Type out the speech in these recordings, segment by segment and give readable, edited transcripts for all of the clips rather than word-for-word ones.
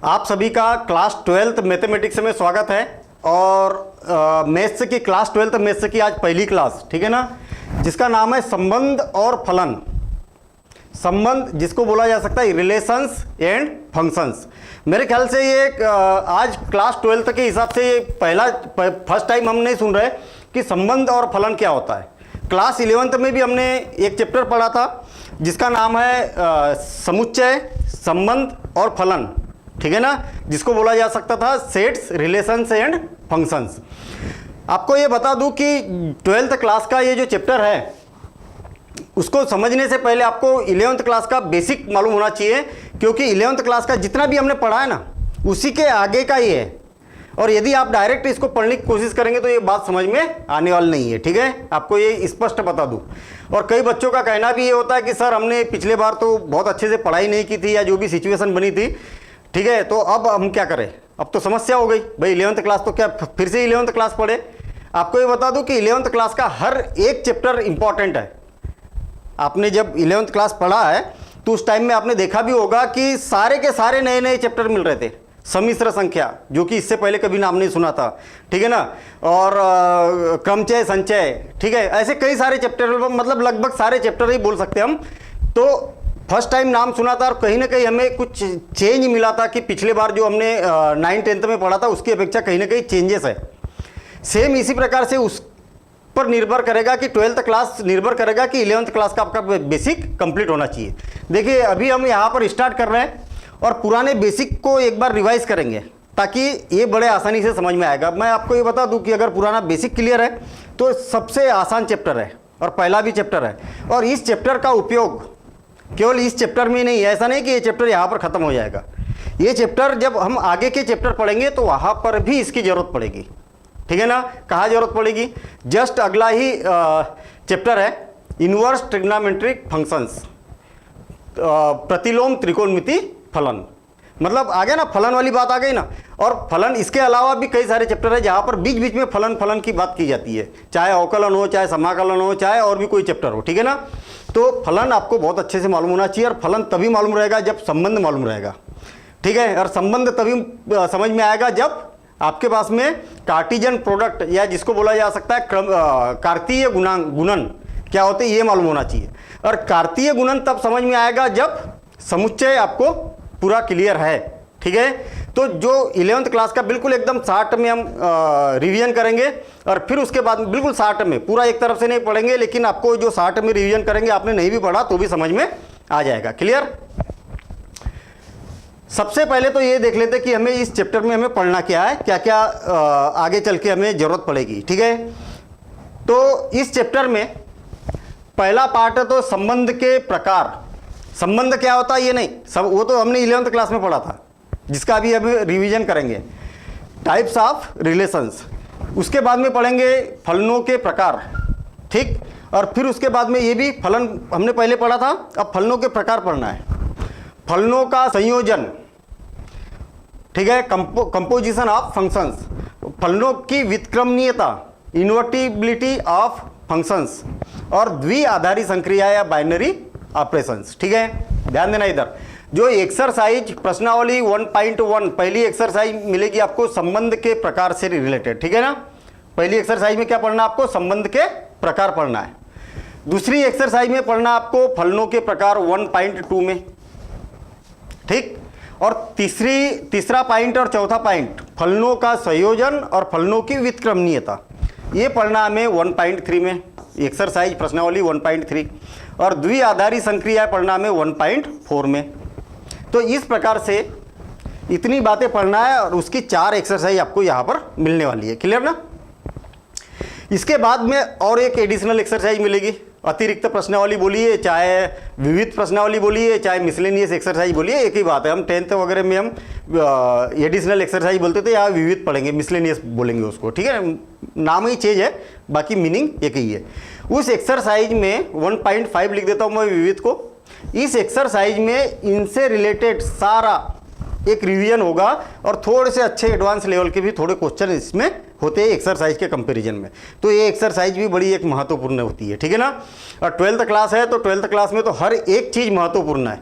आप सभी का क्लास 12th मैथमेटिक्स में स्वागत है। और मैथ्स की क्लास 12th मैथ्स की आज पहली क्लास, ठीक है ना, जिसका नाम है संबंध और फलन। संबंध जिसको बोला जा सकता है रिलेशंस एंड फंक्शंस। मेरे ख्याल से ये आज क्लास 12th के हिसाब से ये फर्स्ट टाइम हम नहीं सुन रहे कि संबंध और फलन क्या होता है। क्लास 11th में भी हमने एक चैप्टर पढ़ा था जिसका नाम है समुच्चय, संबंध और फलन, ठीक है ना, जिसको बोला जा सकता था सेट्स, रिलेशंस एंड फंक्शंस। आपको ये बता दूं कि 12th क्लास का ये जो चैप्टर है उसको समझने से पहले आपको 11th क्लास का बेसिक मालूम होना चाहिए, क्योंकि 11th क्लास का जितना भी हमने पढ़ा है ना उसी के आगे का ये है। और यदि आप डायरेक्ट इसको पढ़ने की कोशिश करेंगे तो ये बात समझ में आने वाली नहीं है, ठीक है, आपको ये स्पष्ट बता दूं। और कई बच्चों का कहना भी ये होता है कि सर हमने पिछले बार तो बहुत अच्छे से पढ़ाई नहीं की थी या जो भी सिचुएशन बनी थी, ठीक है, तो अब हम क्या करें, अब तो समस्या हो गई भाई 11th क्लास तो क्या फिर से 11th क्लास पढ़े। आपको ये बता दूं कि 11th क्लास का हर एक चैप्टर इंपॉर्टेंट है। आपने जब 11th क्लास पढ़ा है तो उस टाइम में आपने देखा भी होगा कि सारे के सारे नए नए चैप्टर मिल रहे थे। सम्मिश्र संख्या जो कि इससे पहले कभी नाम नहीं सुना था, ठीक है ना, और क्रमचय, संचय, ठीक है, ऐसे कई सारे चैप्टर, मतलब लगभग सारे चैप्टर ही बोल सकते हैं हम। तो फर्स्ट टाइम नाम सुना था और कहीं ना कहीं हमें कुछ चेंज मिला था कि पिछले बार जो हमने 9th-10th में पढ़ा था उसकी अपेक्षा कहीं ना कहीं चेंजेस है। सेम इसी प्रकार से उस पर निर्भर करेगा कि 12th क्लास निर्भर करेगा कि 11th क्लास का आपका बेसिक कंप्लीट होना चाहिए। देखिए अभी हम यहाँ पर स्टार्ट कर रहे हैं और पुराने बेसिक को एक बार रिवाइज करेंगे ताकि ये बड़े आसानी से समझ में आएगा। मैं आपको ये बता दूं कि अगर पुराना बेसिक क्लियर है तो सबसे आसान चैप्टर है और पहला भी चैप्टर है। और इस चैप्टर का उपयोग केवल इस चैप्टर में नहीं है, ऐसा नहीं कि ये चैप्टर यहाँ पर ख़त्म हो जाएगा। ये चैप्टर जब हम आगे के चैप्टर पढ़ेंगे तो वहाँ पर भी इसकी ज़रूरत पड़ेगी, ठीक है ना। कहाँ ज़रूरत पड़ेगी, जस्ट अगला ही चैप्टर है इनवर्स ट्रिग्नोमेट्रिक फंक्शंस, प्रतिलोम त्रिकोणमिति फलन। मतलब आ गया ना, फलन वाली बात आ गई ना। और फलन इसके अलावा भी कई सारे चैप्टर है जहाँ पर बीच बीच में फलन की बात की जाती है, चाहे अवकलन हो, चाहे समाकलन हो, चाहे और भी कोई चैप्टर हो, ठीक है ना। तो फलन आपको बहुत अच्छे से मालूम होना चाहिए और फलन तभी मालूम रहेगा जब संबंध मालूम रहेगा, ठीक है। और संबंध तभी समझ में आएगा जब आपके पास में कार्टेशियन प्रोडक्ट या जिसको बोला जा सकता है कार्तीय गुणन क्या होते हैं ये मालूम होना चाहिए। और कार्तीय गुणन तब समझ में आएगा जब समुच्चय आपको पूरा क्लियर है, ठीक है। तो जो 11th क्लास का बिल्कुल एकदम शॉर्ट में हम रिवीजन करेंगे और फिर उसके बाद बिल्कुल शॉर्ट में, पूरा एक तरफ से नहीं पढ़ेंगे, लेकिन आपको जो शॉर्ट में रिवीजन करेंगे आपने नहीं भी पढ़ा तो भी समझ में आ जाएगा, क्लियर। सबसे पहले तो ये देख लेते कि हमें इस चैप्टर में हमें पढ़ना क्या है, क्या क्या आगे चल के हमें जरूरत पड़ेगी, ठीक है। तो इस चैप्टर में पहला पार्ट है तो संबंध के प्रकार। संबंध क्या होता है ये नहीं, सब वो तो हमने 11th क्लास में पढ़ा था, जिसका अभी रिवीजन करेंगे। टाइप्स ऑफ रिलेशंस, उसके बाद में पढ़ेंगे फलनों के प्रकार, ठीक। और फिर उसके बाद में ये भी फलन हमने पहले पढ़ा था, अब फलनों के प्रकार पढ़ना है। फलनों का संयोजन, ठीक है, कंपोजिशन ऑफ फंक्शंस, फलनों की व्युत्क्रमणीयता, इन्वर्टिबिलिटी ऑफ फंक्शंस, और द्विआधारी संक्रिया या बाइनरी ऑपरेशंस, ठीक है। ध्यान देना इधर जो एक्सरसाइज प्रश्नावली 1.1 पहली एक्सरसाइज मिलेगी आपको संबंध के प्रकार से रिलेटेड, ठीक है ना। पहली एक्सरसाइज में क्या पढ़ना है आपको, संबंध के प्रकार पढ़ना है। दूसरी एक्सरसाइज में पढ़ना आपको फलनों के प्रकार 1.2 में, ठीक। और तीसरा पॉइंट और चौथा पॉइंट फलनों का संयोजन और फलनों की व्युत्क्रमणीयता, ये पढ़ना हमें 1.3 में, एक्सरसाइज प्रश्नावली 1.3। और द्विआधारी संक्रिया पढ़ना हमें 1.4 में। तो इस प्रकार से इतनी बातें पढ़ना है और उसकी 4 एक्सरसाइज आपको यहाँ पर मिलने वाली है, क्लियर ना। इसके बाद में और एक एडिशनल एक्सरसाइज मिलेगी, अतिरिक्त प्रश्नावली बोलिए, चाहे विविध प्रश्नावली बोलिए, चाहे मिसलेनियस एक्सरसाइज बोलिए, एक ही बात है। हम 10th वगैरह में हम एडिशनल एक्सरसाइज बोलते थे, यहाँ विविध पढ़ेंगे, मिसलेनियस बोलेंगे उसको, ठीक है। नाम ही चेंज है, बाकी मीनिंग एक ही है। उस एक्सरसाइज में 1.5 लिख देता हूँ मैं विविध को। इस एक्सरसाइज में इनसे रिलेटेड सारा एक रिवीजन होगा और थोड़े से अच्छे एडवांस लेवल के भी थोड़े क्वेश्चन इसमें होते हैं एक्सरसाइज के कंपैरिजन में। तो ये एक्सरसाइज भी बड़ी एक महत्वपूर्ण होती है, ठीक है ना। और 12th क्लास है तो 12th क्लास में तो हर एक चीज़ महत्वपूर्ण है,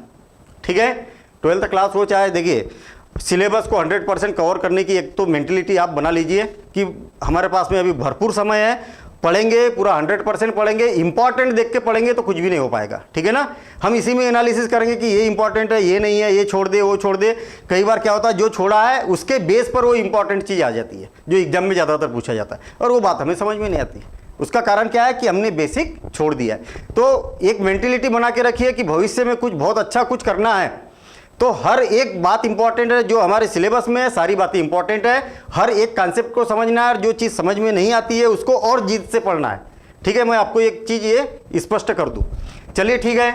ठीक है। 12th क्लास हो चाहे देखिए सिलेबस को 100% कवर करने की एक तो मेंटलिटी आप बना लीजिए कि हमारे पास में अभी भरपूर समय है, पढ़ेंगे पूरा 100% पढ़ेंगे, इंपॉर्टेंट देख के पढ़ेंगे तो कुछ भी नहीं हो पाएगा, ठीक है ना। हम इसी में एनालिसिस करेंगे कि ये इंपॉर्टेंट है, ये नहीं है, ये छोड़ दे, वो छोड़ दे। कई बार क्या होता है, जो छोड़ा है उसके बेस पर वो इंपॉर्टेंट चीज़ आ जाती है जो एग्जाम में ज़्यादातर पूछा जाता है, और वो बात हमें समझ में नहीं आती। उसका कारण क्या है कि हमने बेसिक छोड़ दिया है। तो एक मेंटेलिटी बना के रखिए कि भविष्य में कुछ बहुत अच्छा कुछ करना है तो हर एक बात इंपॉर्टेंट है, जो हमारे सिलेबस में है सारी बातें इंपॉर्टेंट है। हर एक कॉन्सेप्ट को समझना है, और जो चीज़ समझ में नहीं आती है उसको और जिद से पढ़ना है, ठीक है। मैं आपको एक चीज़ ये स्पष्ट कर दूं। चलिए ठीक है,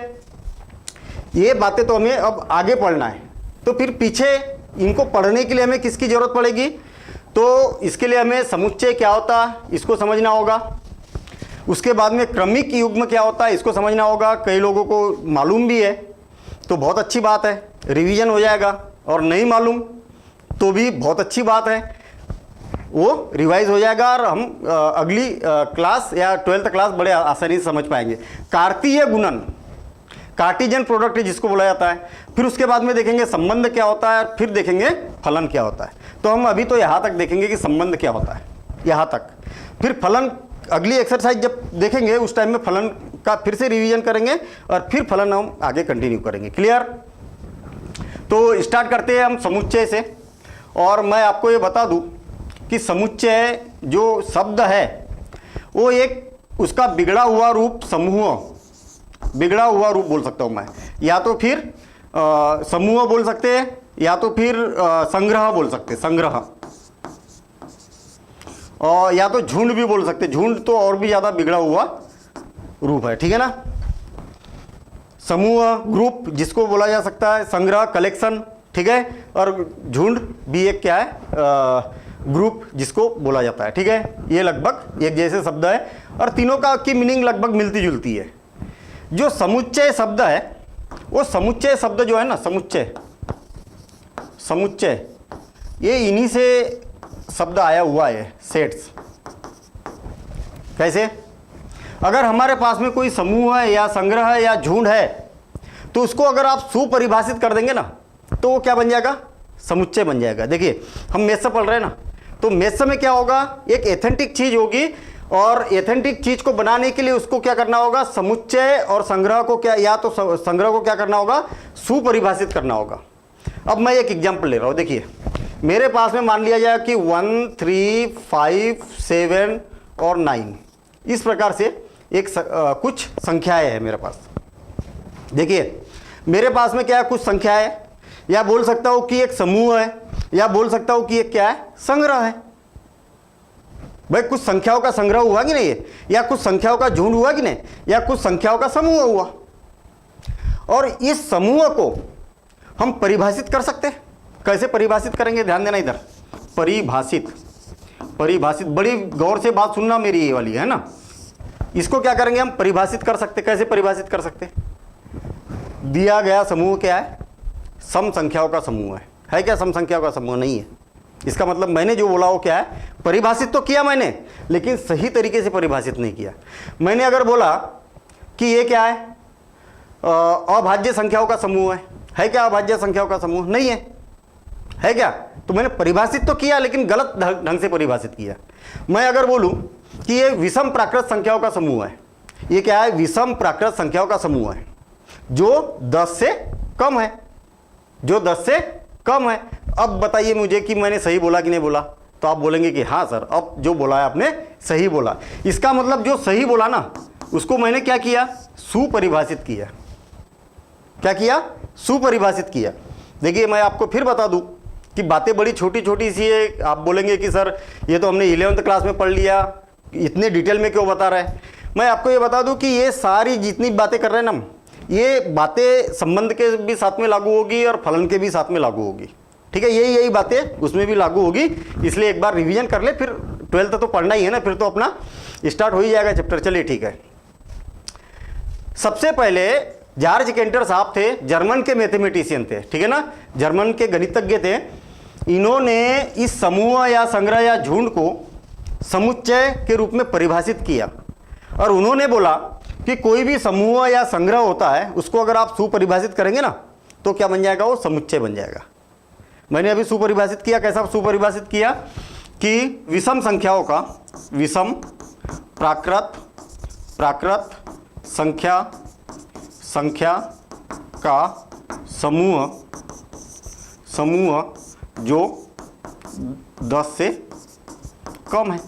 ये बातें तो हमें अब आगे पढ़ना है, तो फिर पीछे इनको पढ़ने के लिए हमें किसकी ज़रूरत पड़ेगी? तो इसके लिए हमें समुच्चय क्या होता है इसको समझना होगा। उसके बाद में क्रमिक युग्म क्या होता है इसको समझना होगा। कई लोगों को मालूम भी है तो बहुत अच्छी बात है, रिवीजन हो जाएगा, और नहीं मालूम तो भी बहुत अच्छी बात है, वो रिवाइज हो जाएगा और हम अगली क्लास या 12th क्लास बड़े आसानी से समझ पाएंगे। कार्तीय गुणन, कार्टिजन प्रोडक्ट जिसको बोला जाता है। फिर उसके बाद में देखेंगे संबंध क्या होता है, फिर देखेंगे फलन क्या होता है। तो हम अभी तो यहाँ तक देखेंगे कि संबंध क्या होता है, यहाँ तक। फिर फलन अगली एक्सरसाइज जब देखेंगे उस टाइम में फलन का फिर से रिवीजन करेंगे और फिर फलन हम आगे कंटिन्यू करेंगे। क्लियर? तो स्टार्ट करते हैं हम समुच्चय से। और मैं आपको ये बता दूं कि समुच्चय जो शब्द है वो एक उसका बिगड़ा हुआ रूप, समूह, बिगड़ा हुआ रूप बोल सकता हूं मैं, या तो फिर समूह बोल सकते हैं, या तो फिर संग्रह बोल सकते हैं, संग्रह, और या तो झुंड भी बोल सकते हैं। झुंड तो और भी ज़्यादा बिगड़ा हुआ रूप है, ठीक है ना। समूह, ग्रुप जिसको बोला जा सकता है, संग्रह, कलेक्शन, ठीक है, और झुंड भी एक क्या है, ग्रुप जिसको बोला जाता है, ठीक है। ये लगभग एक जैसे शब्द है और तीनों का की मीनिंग लगभग मिलती जुलती है। जो समुच्चय शब्द है, वो समुच्चय शब्द जो है ना, समुच्चय, समुच्चय, ये इन्हीं से शब्द आया हुआ है, सेट्स। कैसे? अगर हमारे पास में कोई समूह है या संग्रह है या झुंड है तो उसको अगर आप सुपरिभाषित कर देंगे ना तो वो क्या बन जाएगा? समुच्चय बन जाएगा। देखिए हम मैथ्स पढ़ रहे हैं ना, तो मैथ्स में क्या होगा, एक एथेंटिक चीज होगी, और एथेंटिक चीज को बनाने के लिए उसको क्या करना होगा, समुच्चय और संग्रह को क्या, या तो संग्रह को क्या करना होगा, सुपरिभाषित करना होगा। अब मैं एक एग्जाम्पल ले रहा हूँ। देखिए मेरे पास में मान लिया जाए कि 1, 3, 5, 7 और 9 इस प्रकार से एक कुछ संख्याएं हैं मेरे पास। देखिए मेरे पास में क्या है, कुछ संख्याएं, या बोल सकता हूं कि एक समूह है, या बोल सकता हूं कि एक क्या है, संग्रह है। भाई कुछ संख्याओं का संग्रह हुआ कि नहीं है, या कुछ संख्याओं का झुंड हुआ कि नहीं, या कुछ संख्याओं का समूह हुआ। और इस समूह को हम परिभाषित कर सकते हैं। कैसे परिभाषित करेंगे, ध्यान देना इधर, परिभाषित, परिभाषित, बड़ी गौर से बात सुनना मेरी ये वाली है ना। इसको क्या करेंगे हम, परिभाषित कर सकते। कैसे परिभाषित कर सकते? दिया गया समूह क्या है, सम संख्याओं का समूह है क्या? सम संख्याओं का समूह नहीं है। इसका मतलब मैंने जो बोला वो क्या है, परिभाषित तो किया मैंने, लेकिन सही तरीके से परिभाषित नहीं किया। मैंने अगर बोला कि ये क्या है, अभाज्य संख्याओं का समूह है क्या? अभाज्य संख्याओं का समूह नहीं है क्या? तो मैंने परिभाषित तो किया लेकिन गलत ढंग से परिभाषित किया। मैं अगर बोलूं कि ये विषम प्राकृत संख्याओं का समूह है, ये क्या है, विषम प्राकृत संख्याओं का समूह है जो 10 से कम है, जो 10 से कम है। अब बताइए मुझे कि मैंने सही बोला कि नहीं बोला? तो आप बोलेंगे कि हाँ सर, अब जो बोला है आपने सही बोला। इसका मतलब जो सही बोला ना उसको मैंने क्या किया, सुपरिभाषित किया। क्या किया? सुपरिभाषित किया। देखिए मैं आपको फिर बता दूं कि बातें बड़ी छोटी छोटी सी है। आप बोलेंगे कि सर ये तो हमने 11th क्लास में पढ़ लिया, इतने डिटेल में क्यों बता रहे हैं? मैं आपको ये बता दूं कि ये सारी जितनी बातें कर रहे हैं ना, ये बातें संबंध के भी साथ में लागू होगी और फलन के भी साथ में लागू होगी, ठीक है। यही बातें उसमें भी लागू होगी। इसलिए एक बार रिवीजन कर ले, फिर 12th तो पढ़ना ही है ना, फिर तो अपना स्टार्ट हो ही जाएगा चैप्टर। चलिए ठीक है। सबसे पहले जॉर्ज केंटर साहब थे, जर्मन के मैथमेटिशियन थे, ठीक है ना, जर्मन के गणितज्ञ थे। इन्होंने इस समूह या संग्रह या झुंड को समुच्चय के रूप में परिभाषित किया, और उन्होंने बोला कि कोई भी समूह या संग्रह होता है उसको अगर आप सुपरिभाषित करेंगे ना तो क्या बन जाएगा, वो समुच्चय बन जाएगा। मैंने अभी सुपरिभाषित किया, कैसा सुपरिभाषित किया कि विषम संख्याओं का, विषम प्राकृत संख्या का समूह जो 10 से कम है।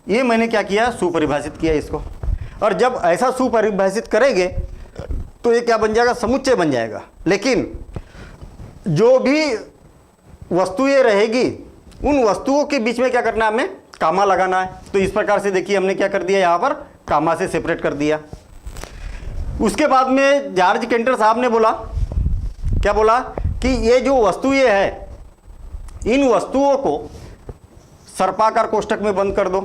ये मैंने क्या किया, सुपरिभाषित किया इसको। और जब ऐसा सुपरिभाषित करेंगे तो ये क्या बन जाएगा, समुच्चय बन जाएगा। लेकिन जो भी वस्तुएं रहेगी उन वस्तुओं के बीच में क्या करना है, हमें कामा लगाना है। तो इस प्रकार से देखिए हमने क्या कर दिया, यहाँ पर कामा से सेपरेट कर दिया। उसके बाद में जॉर्ज कैंटर साहब ने बोला, क्या बोला कि ये जो वस्तुएं है इन वस्तुओं को सर्पाकार कोष्ठक में बंद कर दो।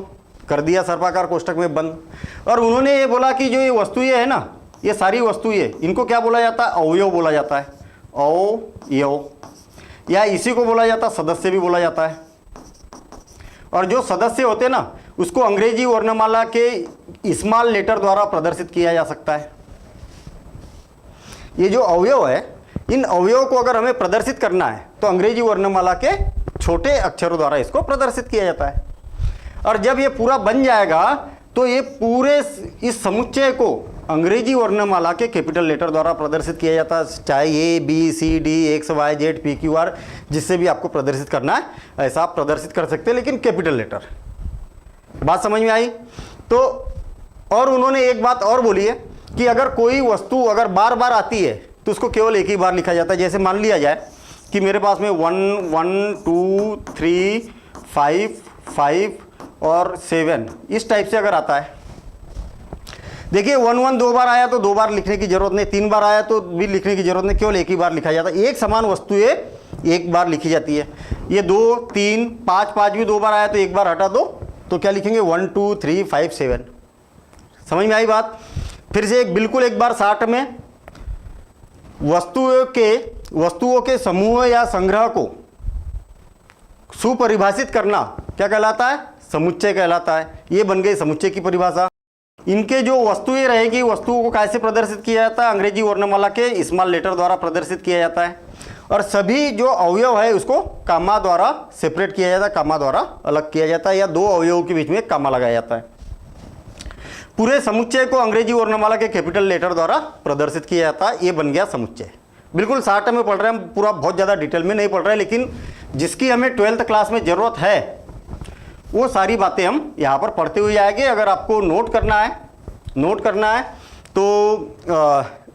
कर दिया सर्पाकार कोष्ठक में बंद। और उन्होंने ये बोला कि जो ये वस्तुएं है ना, ये सारी वस्तुएं, इनको क्या बोला जाता है, अवयव बोला जाता है, अवयव, या इसी को बोला जाता है सदस्य भी बोला जाता है। और जो सदस्य होते हैं ना, उसको अंग्रेजी वर्णमाला के स्मॉल लेटर द्वारा प्रदर्शित किया जा सकता है। ये जो अवयव है, इन अवयवों को अगर हमें प्रदर्शित करना है तो अंग्रेजी वर्णमाला के छोटे अक्षरों द्वारा इसको प्रदर्शित किया जाता है। और जब ये पूरा बन जाएगा तो ये पूरे इस समुच्चय को अंग्रेजी वर्णमाला के कैपिटल लेटर द्वारा प्रदर्शित किया जाता है, चाहे A B C D X Y Z P Q R, जिससे भी आपको प्रदर्शित करना है ऐसा आप प्रदर्शित कर सकते हैं, लेकिन कैपिटल लेटर। बात समझ में आई? तो और उन्होंने एक बात और बोली है कि अगर कोई वस्तु अगर बार बार आती है तो उसको केवल एक ही बार लिखा जाता है। जैसे मान लिया जाए कि मेरे पास में 1 1 2 3 5 5 और 7 इस टाइप से अगर आता है, देखिए 1 1 दो बार आया तो दो बार लिखने की जरूरत नहीं, 3 बार आया तो भी लिखने की जरूरत नहीं, केवल एक ही बार लिखा जाता है। एक समान वस्तुएं एक बार लिखी जाती है। ये 2 3 5 5 भी दो बार आया तो एक बार हटा दो, तो क्या लिखेंगे 1 2 3 5 7। समझ में आई बात? फिर से बिल्कुल एक बार 60 में वस्तुओं के समूह या संग्रह को सुपरिभाषित करना क्या कहलाता है, समुच्चय कहलाता है। ये बन गई समुच्चय की परिभाषा। इनके जो वस्तुएं रहेगी, वस्तुओं को कैसे प्रदर्शित किया जाता है, अंग्रेजी वर्णमाला के स्मॉल लेटर द्वारा प्रदर्शित किया जाता है। और सभी जो अवयव है उसको कामा द्वारा सेपरेट किया जाता है, कामा द्वारा अलग किया जाता है, या दो अवयवों के बीच में कामा लगाया जाता है। पूरे समुच्चय को अंग्रेजी वर्णमाला के कैपिटल लेटर द्वारा प्रदर्शित किया जाता है। ये बन गया समुच्चय। बिल्कुल शॉर्ट में पढ़ रहे हैं, पूरा बहुत ज़्यादा डिटेल में नहीं पढ़ रहे हैं, लेकिन जिसकी हमें 12th क्लास में ज़रूरत है वो सारी बातें हम यहाँ पर पढ़ते हुए आएंगे। अगर आपको नोट करना है तो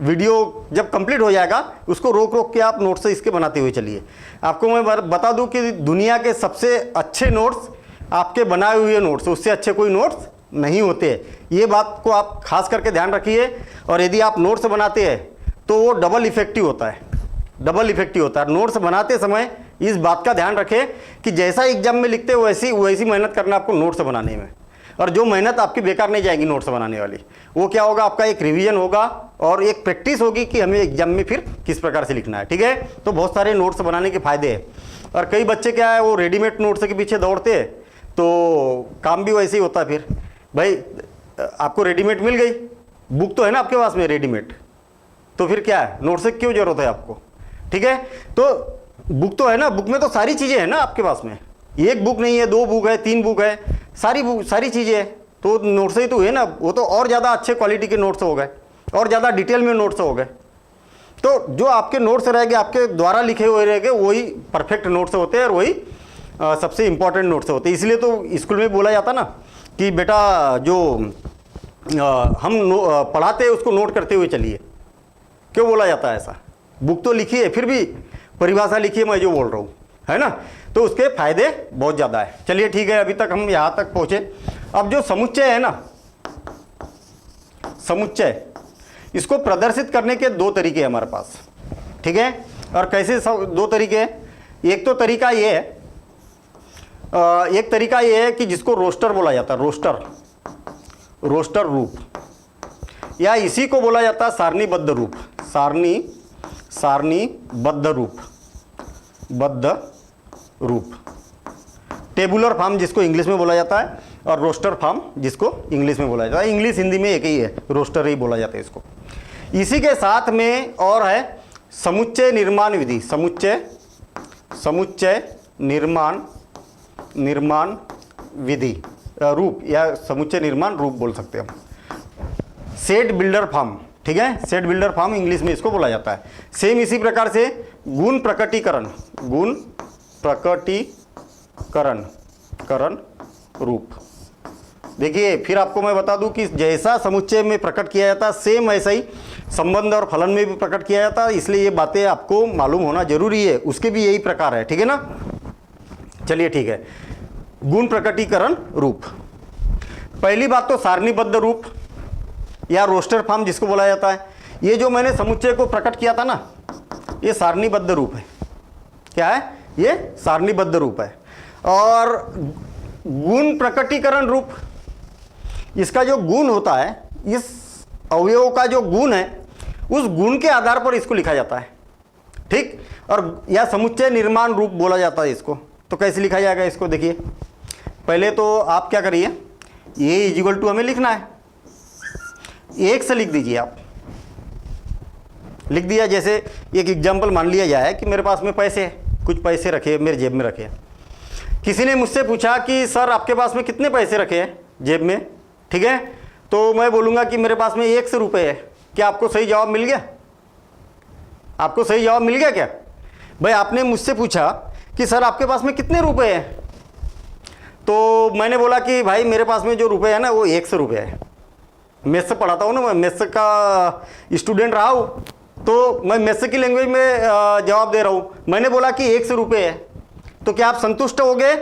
वीडियो जब कंप्लीट हो जाएगा उसको रोक के आप नोट्स इसके बनाते हुए चलिए। आपको मैं बता दूं कि दुनिया के सबसे अच्छे नोट्स आपके बनाए हुए नोट्स, उससे अच्छे कोई नोट्स नहीं होते। ये बात को आप खास करके ध्यान रखिए। और यदि आप नोट्स बनाते हैं तो वो डबल इफेक्टिव होता है, डबल इफेक्टिव होता है। नोट्स बनाते समय इस बात का ध्यान रखें कि जैसा एग्जाम में लिखते वैसी मेहनत करना आपको नोट्स बनाने में। और जो मेहनत आपकी बेकार नहीं जाएगी नोट्स बनाने वाली, वो क्या होगा, आपका एक रिवीजन होगा और एक प्रैक्टिस होगी कि हमें एग्जाम में फिर किस प्रकार से लिखना है। ठीक है, तो बहुत सारे नोट्स बनाने के फायदे हैं। और कई बच्चे क्या है, वो रेडीमेड नोट्स के पीछे दौड़ते हैं तो काम भी वैसे ही होता है। फिर भाई आपको रेडीमेड मिल गई, बुक तो है ना आपके पास में रेडीमेड, तो फिर क्या है, नोट्स की क्यों जरूरत है आपको? ठीक है, तो बुक तो है ना, बुक में तो सारी चीज़ें हैं ना आपके पास में। एक बुक नहीं है, 2 बुक है, 3 बुक है, सारी चीज़ें हैं, तो नोट्स ही तो है ना। वो तो और ज़्यादा अच्छे क्वालिटी के नोट्स हो गए और ज़्यादा डिटेल में नोट्स हो गए। तो जो आपके नोट्स रहेंगे, आपके द्वारा लिखे हुए रहेंगे, वही परफेक्ट नोट्स होते हैं और वही सबसे इंपॉर्टेंट नोट्स होते हैं। इसलिए तो स्कूल में बोला जाता ना कि बेटा जो हम पढ़ाते हैं उसको नोट करते हुए चलिए। क्यों बोला जाता है ऐसा? बुक तो लिखी है, फिर भी परिभाषा लिखिए, मैं जो बोल रहा हूँ, है ना। तो उसके फायदे बहुत ज़्यादा है। चलिए ठीक है, अभी तक हम यहाँ तक पहुँचे। अब जो समुच्चय है ना, समुच्चय, इसको प्रदर्शित करने के 2 तरीके हैं हमारे पास। ठीक है, और कैसे 2 तरीके हैं? एक तो तरीका ये है, एक तरीका ये है कि जिसको रोस्टर बोला जाता है, रोस्टर रूप, या इसी को बोला जाता है सारणीबद्ध रूप, सारणीबद्ध रूप, टेबुलर फॉर्म जिसको इंग्लिश में बोला जाता है, और रोस्टर फॉर्म जिसको इंग्लिश में बोला जाता है। इंग्लिश हिंदी में एक ही है, रोस्टर ही बोला जाता है इसको। इसी के साथ में और है समुच्चय निर्माण विधि, समुच्चय निर्माण विधि रूप, या समुच्चय निर्माण रूप बोल सकते हैं हम। सेट बिल्डर फॉर्म, ठीक है, सेट बिल्डर फॉर्म इंग्लिश में इसको बोला जाता है। सेम इसी प्रकार से गुण प्रकटीकरण करण रूप। देखिए फिर आपको मैं बता दूं कि जैसा समुच्चय में प्रकट किया जाता है सेम ऐसा ही संबंध और फलन में भी प्रकट किया जाता है, इसलिए ये बातें आपको मालूम होना जरूरी है। उसके भी यही प्रकार है, ठीक है ना। चलिए ठीक है, गुण प्रकटीकरण रूप। पहली बात तो सारणीबद्ध रूप या रोस्टर फॉर्म जिसको बोला जाता है। ये जो मैंने समुच्चय को प्रकट किया था ना, ये सारणीबद्ध रूप है। क्या है ये? सारणीबद्ध रूप है। और गुण प्रकटीकरण रूप, इसका जो गुण होता है, इस अवयव का जो गुण है, उस गुण के आधार पर इसको लिखा जाता है, ठीक। और या समुच्चय निर्माण रूप बोला जाता है इसको। तो कैसे लिखा जाएगा इसको? देखिए पहले तो आप क्या करिए, ये इक्वल टू हमें लिखना है, एक से लिख दीजिए। आप लिख दिया। जैसे एक एग्जाम्पल मान लिया जाए कि मेरे पास में पैसे है, कुछ पैसे रखे मेरे जेब में रखे। किसी ने मुझसे पूछा कि सर आपके पास में कितने पैसे रखे हैं जेब में, ठीक है। तो मैं बोलूँगा कि मेरे पास में 100 रुपये है। क्या आपको सही जवाब मिल गया? आपको सही जवाब मिल गया क्या? भाई आपने मुझसे पूछा कि सर आपके पास में कितने रुपए हैं, तो मैंने बोला कि भाई मेरे पास में जो रुपए है ना वो 100 रुपये है। मेस से पढ़ाता हूँ ना, मैं मेस का स्टूडेंट रहा हूँ, तो मैं मेस की लैंग्वेज में जवाब दे रहा हूँ। मैंने बोला कि 100 रुपये है, तो क्या आप संतुष्ट हो गए?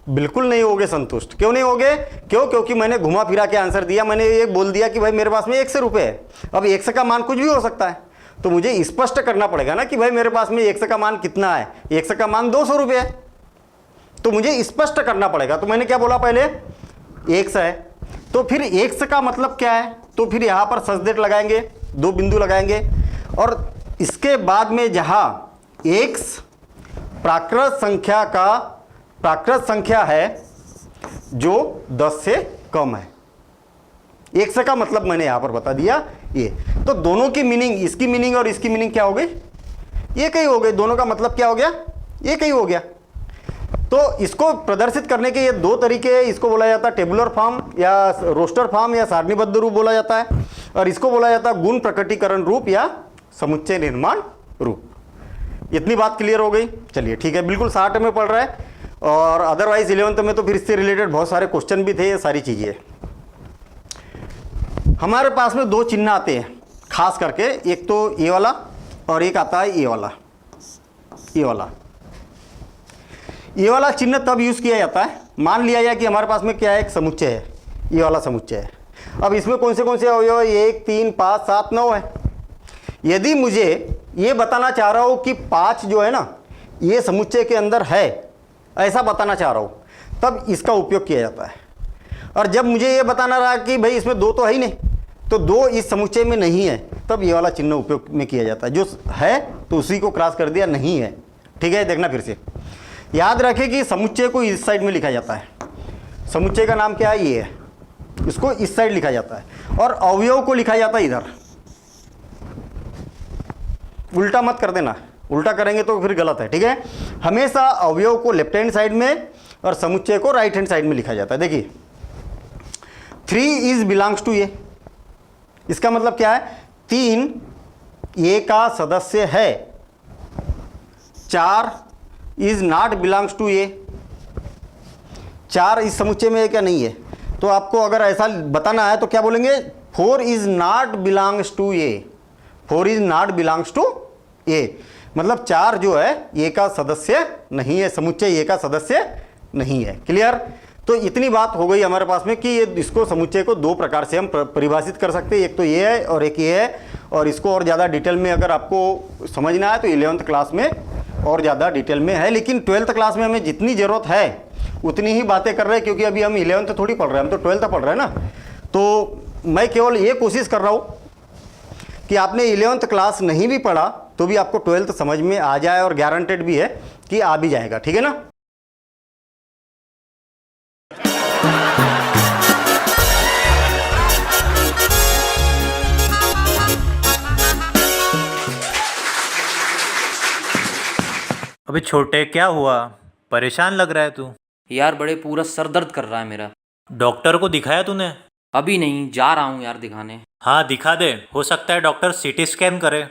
बिल्कुल नहीं होगे संतुष्ट। क्यों नहीं होगे? क्योंकि मैंने घुमा फिरा के आंसर दिया। मैंने ये बोल दिया कि भाई मेरे पास में 100 रुपये है। अब 100 का मान कुछ भी हो सकता है, तो मुझे स्पष्ट करना पड़ेगा ना कि भाई मेरे पास में 100 का मान कितना है। 100 का मान 200 रुपये है, तो मुझे स्पष्ट करना पड़ेगा। तो मैंने क्या बोला पहले? 100 है। तो फिर 100 का मतलब क्या है? तो फिर यहाँ पर सचदेट लगाएंगे, 2 बिंदु लगाएंगे, और इसके बाद में जहाँ x प्राकृत संख्या है जो 10 से कम है। 100 का मतलब मैंने यहां पर बता दिया ये। तो दोनों की मीनिंग, इसकी मीनिंग और इसकी मीनिंग क्या हो गई? एक ही हो गई। दोनों का मतलब क्या हो गया? एक ही हो गया। तो इसको प्रदर्शित करने के ये 2 तरीके हैं। इसको बोला जाता है टेबुलर फॉर्म या रोस्टर फॉर्म या सारणीबद्ध रूप बोला जाता है, और इसको बोला जाता है गुण प्रकटीकरण रूप या समुच्चय निर्माण रूप। इतनी बात क्लियर हो गई? चलिए ठीक है, बिल्कुल 60 में पढ़ रहा है। और अदरवाइज 11th में तो फिर इससे रिलेटेड बहुत सारे क्वेश्चन भी थे, ये सारी चीजें। हमारे पास में 2 चिन्ह आते हैं खास करके, एक तो ये वाला और एक आता है ये वाला। ये वाला चिन्ह तब यूज किया जाता है, मान लिया जाए कि हमारे पास में क्या है, एक समुच्चय है, ये वाला समुच्चय है। अब इसमें कौन से अवयव? 1 3 5 7 9 है। यदि मुझे ये बताना चाह रहा हूं कि 5 जो है ना ये समुच्चय के अंदर है, ऐसा बताना चाह रहा हूं, तब इसका उपयोग किया जाता है। और जब मुझे ये बताना रहा कि भाई इसमें 2 तो है ही नहीं, तो 2 इस समुच्चय में नहीं है, तब ये वाला चिन्ह उपयोग में किया जाता है। जो है तो उसी को क्रॉस कर दिया, नहीं है। ठीक है, देखना फिर से याद रखें कि समुच्चय को इस साइड में लिखा जाता है। समुच्चय का नाम क्या है? ये है, इसको इस साइड लिखा जाता है, और अवयव को लिखा जाता है इधर। उल्टा मत कर देना, उल्टा करेंगे तो फिर गलत है। ठीक है, हमेशा अवयव को लेफ्ट हैंड साइड में और समुच्चय को राइट हैंड साइड में लिखा जाता है। देखिए 3 इज बिलोंग्स टू ए, इसका मतलब क्या है? 3 ए का सदस्य है। 4 is not belongs to A, 4 इस समुच्चय में है क्या? नहीं है। तो आपको अगर ऐसा बताना है तो क्या बोलेंगे? 4 is not belongs to A, 4 is not belongs to A, मतलब 4 जो है ए का सदस्य नहीं है, समुच्चय ए का सदस्य नहीं है। क्लियर? तो इतनी बात हो गई हमारे पास में कि ये इसको समुच्चय को 2 प्रकार से हम परिभाषित कर सकते हैं, एक तो ये है और एक ये है। और इसको और ज़्यादा डिटेल में अगर आपको समझना है तो 11th क्लास में और ज़्यादा डिटेल में है, लेकिन 12th क्लास में हमें जितनी ज़रूरत है उतनी ही बातें कर रहे हैं, क्योंकि अभी हम 11th थोड़ी पढ़ रहे हैं, हम तो 12th पढ़ रहे हैं ना। तो मैं केवल ये कोशिश कर रहा हूँ कि आपने 11th क्लास नहीं भी पढ़ा तो भी आपको 12th समझ में आ जाए, और गारंटेड भी है कि आ भी जाएगा। ठीक है ना? अबे छोटे, क्या हुआ? परेशान लग रहा है तू। यार बड़े पूरा सर दर्द कर रहा है मेरा। डॉक्टर को दिखाया तूने? अभी नहीं, जा रहा हूँ यार दिखाने। हाँ दिखा दे, हो सकता है डॉक्टर सीटी स्कैन करे।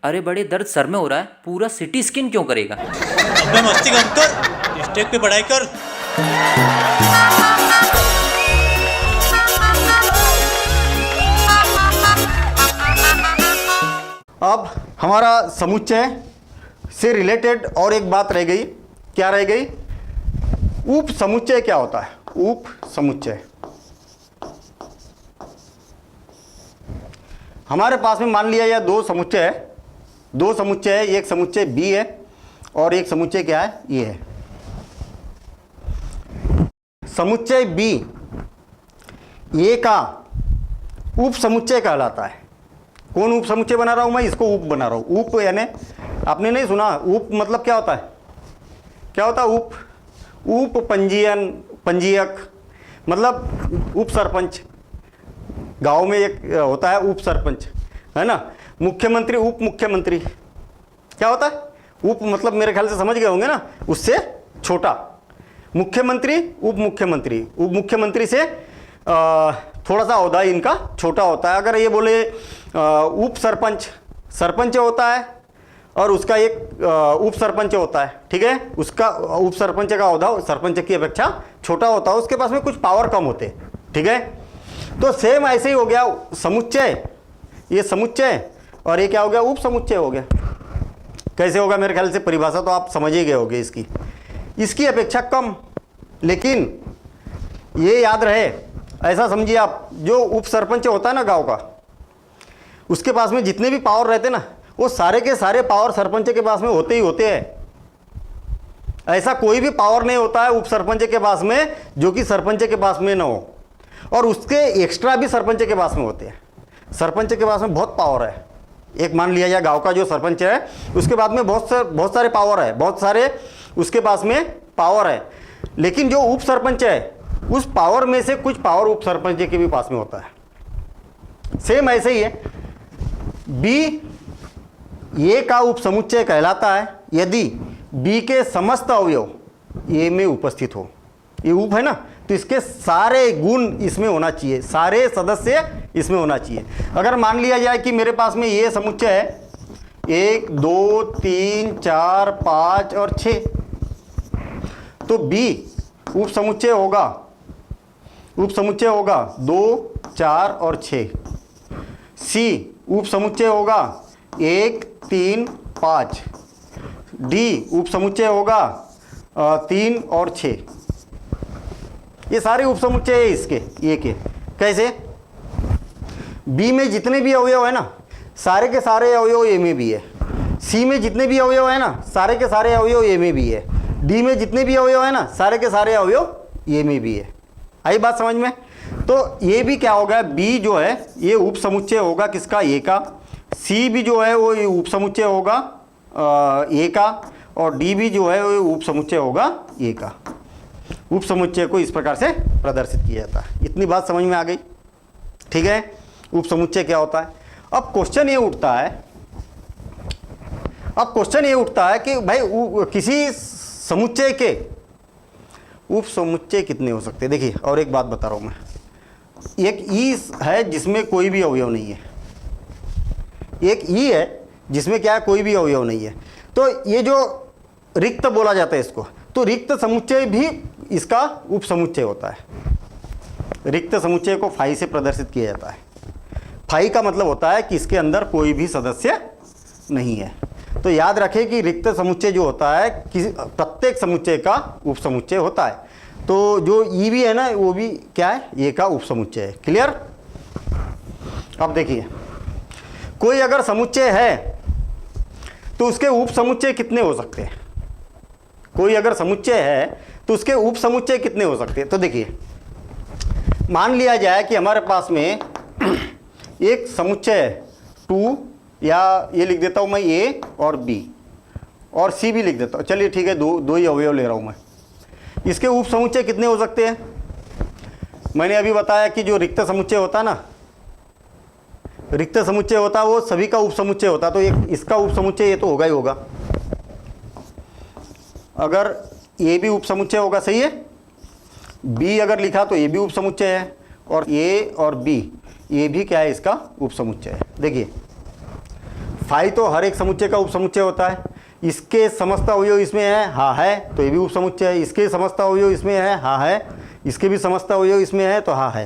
अरे बड़े दर्द सर में हो रहा है, पूरा सिटी स्किन क्यों करेगा? अबे मस्ती कम कर, स्टेज पे पढ़ाई कर। अब हमारा समुच्चय से रिलेटेड और एक बात रह गई। क्या रह गई? उप समुच्चय क्या होता है? उप समुच्चय हमारे पास में मान लिया या दो समुच्चय है। दो समुच्चय है, एक समुच्चय बी है और एक समुच्चय क्या है? ये है। समुच्चय बी ए का उप समुच्चय कहलाता है। कौन उप समुच्चय बना रहा हूं मैं? इसको उप बना रहा हूं। उप यानी आपने नहीं सुना, उप मतलब क्या होता है? क्या होता है उप? उप पंजीयन, पंजीयक, मतलब उप सरपंच। गांव में एक होता है उप सरपंच, है ना। मुख्यमंत्री, उप मुख्यमंत्री। क्या होता है? उप मतलब मेरे ख्याल से समझ गए होंगे ना, उससे छोटा। मुख्यमंत्री, उप मुख्यमंत्री। उप मुख्यमंत्री से थोड़ा सा ओहदा इनका छोटा होता है। अगर ये बोले उप सरपंच, सरपंच होता है और उसका एक उप सरपंच होता है, ठीक है। उसका उप सरपंच का ओहदा सरपंच की अपेक्षा छोटा होता है, उसके पास में कुछ पावर कम होते हैं, ठीक है। तो सेम ऐसे ही हो गया समुच्चय। ये समुच्चय और ये क्या हो गया? उप समुच्चय हो गया। कैसे होगा? मेरे ख्याल से परिभाषा तो आप समझ ही गए होंगे इसकी। इसकी अपेक्षा कम, लेकिन ये याद रहे, ऐसा समझिए आप, जो उप सरपंच होता है ना गांव का, उसके पास में जितने भी पावर रहते ना, वो सारे के सारे पावर सरपंच के पास में होते ही होते हैं। ऐसा कोई भी पावर नहीं होता है उप सरपंच के पास में जो कि सरपंच के पास में ना हो, और उसके एक्स्ट्रा भी सरपंच के पास में होते हैं। सरपंच के पास में बहुत पावर है। एक मान लिया जाए गांव का जो सरपंच है, उसके बाद में बहुत सारे पावर है, बहुत सारे उसके पास में पावर है। लेकिन जो उप सरपंच है, उस पावर में से कुछ पावर उप सरपंच के भी पास में होता है। सेम ऐसे ही है। बी ए का उप समुच्चय कहलाता है यदि बी के समस्त अवयव ए में उपस्थित हो। ये उप है ना, तो इसके सारे गुण इसमें होना चाहिए, सारे सदस्य इसमें होना चाहिए। अगर मान लिया जाए कि मेरे पास में ये समुच्चय है 1 2 3 4 5 और 6, तो बी उप समुच्चय होगा, उप समुच्चय होगा 2 4 और 6। सी उप समुच्चय होगा 1 3 5। डी उप समुच्चय होगा 3 और 6। ये सारे उप समुच्चय है इसके, ये के। कैसे? बी में जितने भी अवयव है ना, सारे के सारे अवयव ए में भी है। सी में जितने भी अवयव है ना, सारे के सारे अवयव ए में भी है। डी में जितने भी अवयव है ना, सारे के सारे अवयव ए में भी है। आई बात समझ में? तो ये भी क्या होगा? बी जो है ये उप समुच्चय होगा किसका? ए का। सी भी जो है वो उप समुच्चय होगा ए का, और डी भी जो है वो उप समुच्चय होगा ए का। उप समुच्चय को इस प्रकार से प्रदर्शित किया जाता है। इतनी बात समझ में आ गई, ठीक है। उप समुच्चय क्या होता है? अब क्वेश्चन ये उठता है, अब क्वेश्चन ये उठता है कि भाई किसी समुच्चय के उप समुच्चय कितने हो सकते हैं? देखिए, और एक बात बता रहा हूं मैं। एक ई है जिसमें कोई भी अवयव नहीं है, एक ई है जिसमें क्या है? कोई भी अवयव नहीं है। तो ये जो रिक्त बोला जाता है इसको, तो रिक्त समुच्चय भी इसका उप समुच्चय होता है। रिक्त समुच्चय को फाई से प्रदर्शित किया जाता है। फाई का मतलब होता है कि इसके अंदर कोई भी सदस्य नहीं है। तो याद रखें कि रिक्त समुच्चय जो होता है किसी प्रत्येक समुच्चय का उप समुच्चय होता है। तो जो ई भी है ना, वो भी क्या है? ए का उप समुच्चय है। क्लियर? अब देखिए, कोई अगर समुच्चय है तो उसके उप समुच्चय कितने हो सकते हैं? कोई अगर समुच्चय है तो उसके उप समुच्चय कितने हो सकते हैं? तो देखिए, मान लिया जाए कि हमारे पास में एक समुच्चय है 2, या ये लिख देता हूं मैं ए और बी, और सी भी लिख देता हूं। चलिए ठीक है, दो ही अवयव ले रहा हूं मैं। इसके उप समुच्चय कितने हो सकते हैं? मैंने अभी बताया कि जो रिक्त समुच्चय होता है ना, रिक्त समुच्चय होता है वो सभी का उप समुच्चय होता है। तो एक इसका उप समुच्चय ये तो होगा ही होगा। अगर ए भी उपसमुच्चय होगा, सही है, बी अगर लिखा तो ये भी उपसमुच्चय है, और ए और बी ये भी क्या है, इसका उपसमुच्चय है। देखिए फाई तो हर एक समुच्चय का उपसमुच्चय होता है, इसके समस्त अवयव इसमें है, हाँ है, तो ये भी उपसमुच्चय है, इसके समस्त अवयव इसमें है, हाँ है, इसके भी समस्त अवयव इसमें है, तो हाँ है।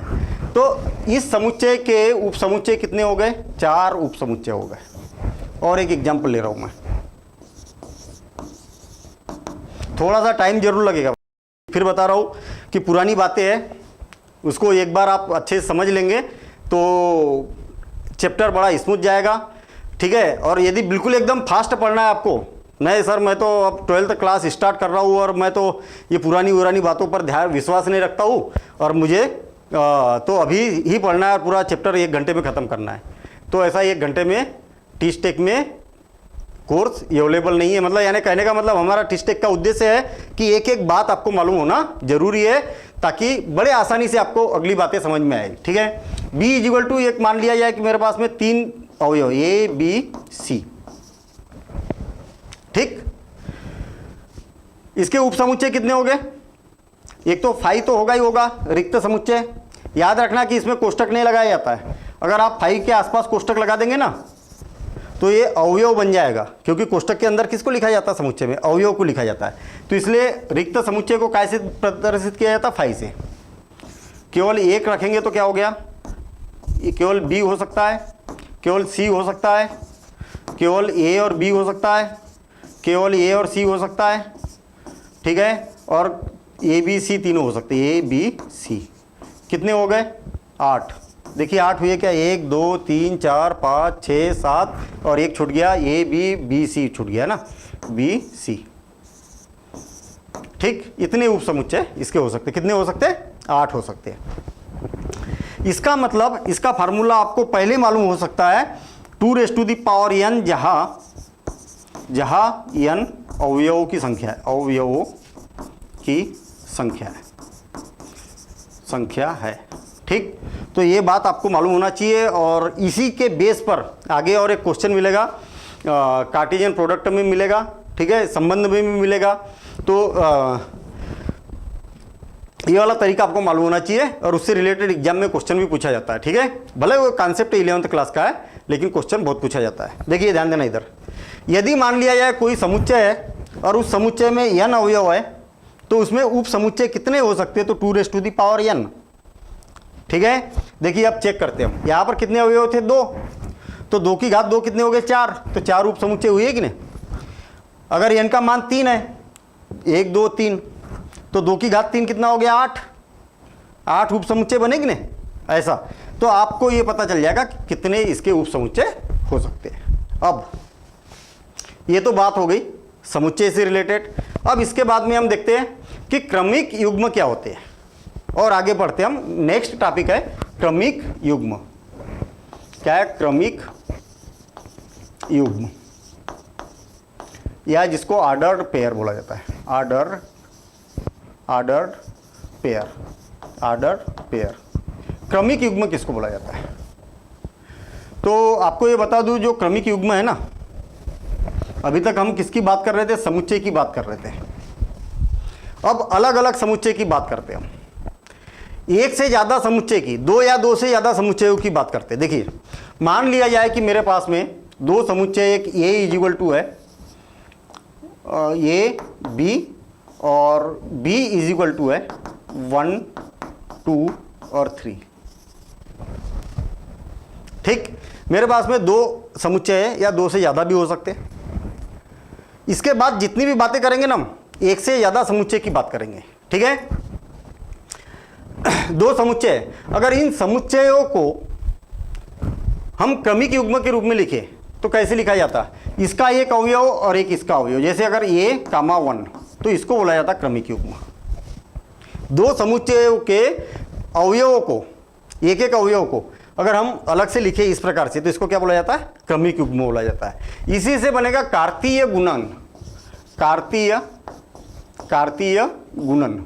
तो इस समुच्चय के उपसमुच्चय कितने हो गए, 4 उपसमुच्चय हो गए। और एक एग्जाम्पल ले रहा हूँ मैं, थोड़ा सा टाइम जरूर लगेगा, फिर बता रहा हूँ कि पुरानी बातें हैं, उसको एक बार आप अच्छे से समझ लेंगे तो चैप्टर बड़ा स्मूथ जाएगा, ठीक है। और यदि बिल्कुल एकदम फास्ट पढ़ना है आपको, नहीं सर मैं तो अब 12th क्लास स्टार्ट कर रहा हूँ और मैं तो ये पुरानी बातों पर ध्यान विश्वास नहीं रखता हूँ और मुझे तो अभी ही पढ़ना है, पूरा चैप्टर 1 घंटे में ख़त्म करना है, तो ऐसा 1 घंटे में टीस्टेक में कोर्स अवेलेबल नहीं है। मतलब यानी कहने का मतलब हमारा टीस्टेक का उद्देश्य है कि एक एक बात आपको मालूम होना जरूरी है, ताकि बड़े आसानी से आपको अगली बातें समझ में आए, ठीक है। बी इजिकल टू एक मान लिया जाए कि मेरे पास में 3 अवयव ए बी सी, ठीक। इसके उपसमुच्चय कितने हो गए, एक तो फाई तो होगा ही होगा, रिक्त समुच्चय। याद रखना कि इसमें कोष्टक नहीं लगाया जाता है, अगर आप फाई के आसपास कोष्टक लगा देंगे ना तो ये अवयव बन जाएगा, क्योंकि कोष्टक के अंदर किसको लिखा जाता है, समुच्चय में अवयव को लिखा जाता है। तो इसलिए रिक्त समुच्चय को कैसे प्रदर्शित किया जाता है, फाई से। केवल एक रखेंगे तो क्या हो गया, ये केवल बी हो सकता है, केवल सी हो सकता है, केवल ए और बी हो सकता है, केवल ए और सी हो सकता है, ठीक है। और ए बी सी तीनों हो सकते हैं, ए बी सी। कितने हो गए, 8। देखिए 8 हुए क्या, 1 2 3 4 5 6 7 और एक छूट गया, ए बी बी सी छूट गया ना, बी सी, ठीक। इतने उपसमुच्चय इसके हो सकते, कितने हो सकते हैं, 8 हो सकते हैं। इसका मतलब इसका फार्मूला आपको पहले मालूम हो सकता है, 2n, जहां n अवयवों की संख्या है, अवयवों की संख्या है, ठीक। तो ये बात आपको मालूम होना चाहिए, और इसी के बेस पर आगे और एक क्वेश्चन मिलेगा, कार्टेशियन प्रोडक्ट में मिलेगा, ठीक है, संबंध में भी मिलेगा। तो ये वाला तरीका आपको मालूम होना चाहिए, और उससे रिलेटेड एग्जाम में क्वेश्चन भी पूछा जाता है, ठीक है। भले वो कॉन्सेप्ट 11th क्लास का है, लेकिन क्वेश्चन बहुत पूछा जाता है। देखिए ध्यान देना इधर, यदि मान लिया जाए कोई समुच्चय है और उस समुच्चय में n अवयव है, तो उसमें उप समुच्चय कितने हो सकते हैं, तो 2n, ठीक है। देखिए अब चेक करते हैं हम, यहाँ पर कितने अवयव थे, 2, तो 2 की घात 2 कितने हो गए, 4, तो 4 उप समुच्चय हुए कि नहीं। अगर n का मान 3 है, 1 2 3, तो 2 की घात 3 कितना हो गया, 8 उप समुच्चय बने कि नहीं, ऐसा। तो आपको ये पता चल जाएगा कि कितने इसके उप समुच्चय हो सकते हैं। अब ये तो बात हो गई समुच्चय से रिलेटेड। अब इसके बाद में हम देखते हैं कि क्रमिक युग्म क्या होते हैं, और आगे बढ़ते हैं हम। नेक्स्ट टॉपिक है क्रमिक युग्म। क्या है, क्रमिक युग्म, या जिसको ऑर्डर्ड पेयर बोला जाता है, ऑर्डर्ड पेयर। क्रमिक युग्म किसको बोला जाता है, तो आपको ये बता दूं, जो क्रमिक युग्म है ना, अभी तक हम किसकी बात कर रहे थे, समुच्चय की बात कर रहे थे। अब अलग अलग समुच्चय की बात करते हैं हम, एक से ज़्यादा समुच्चय की, 2 या 2 से ज़्यादा समुच्चयों की बात करते हैं। देखिए मान लिया जाए कि मेरे पास में 2 समुच्चय, एक ए इजिकल टू है ए बी, और बी इजिकल टू है 1 2 और 3, ठीक। मेरे पास में 2 समुच्चय है, या 2 से ज़्यादा भी हो सकते हैं। इसके बाद जितनी भी बातें करेंगे ना, हम एक से ज़्यादा समुच्चय की बात करेंगे, ठीक है। 2 समुच्चय, अगर इन समुच्चयों को हम क्रमिक युग्म के रूप में लिखें तो कैसे लिखा जाता है, इसका एक अवयव और एक इसका अवयव। जैसे अगर a, 1, तो इसको बोला जाता है क्रमिक युग्म। 2 समुच्चयों के अवयवों को, एक एक अवयव को अगर हम अलग से लिखें इस प्रकार से, तो इसको क्या बोला जाता है, क्रमिक युग्म बोला जाता है। इसी से बनेगा कार्तीय गुणन, कार्तीय गुणन।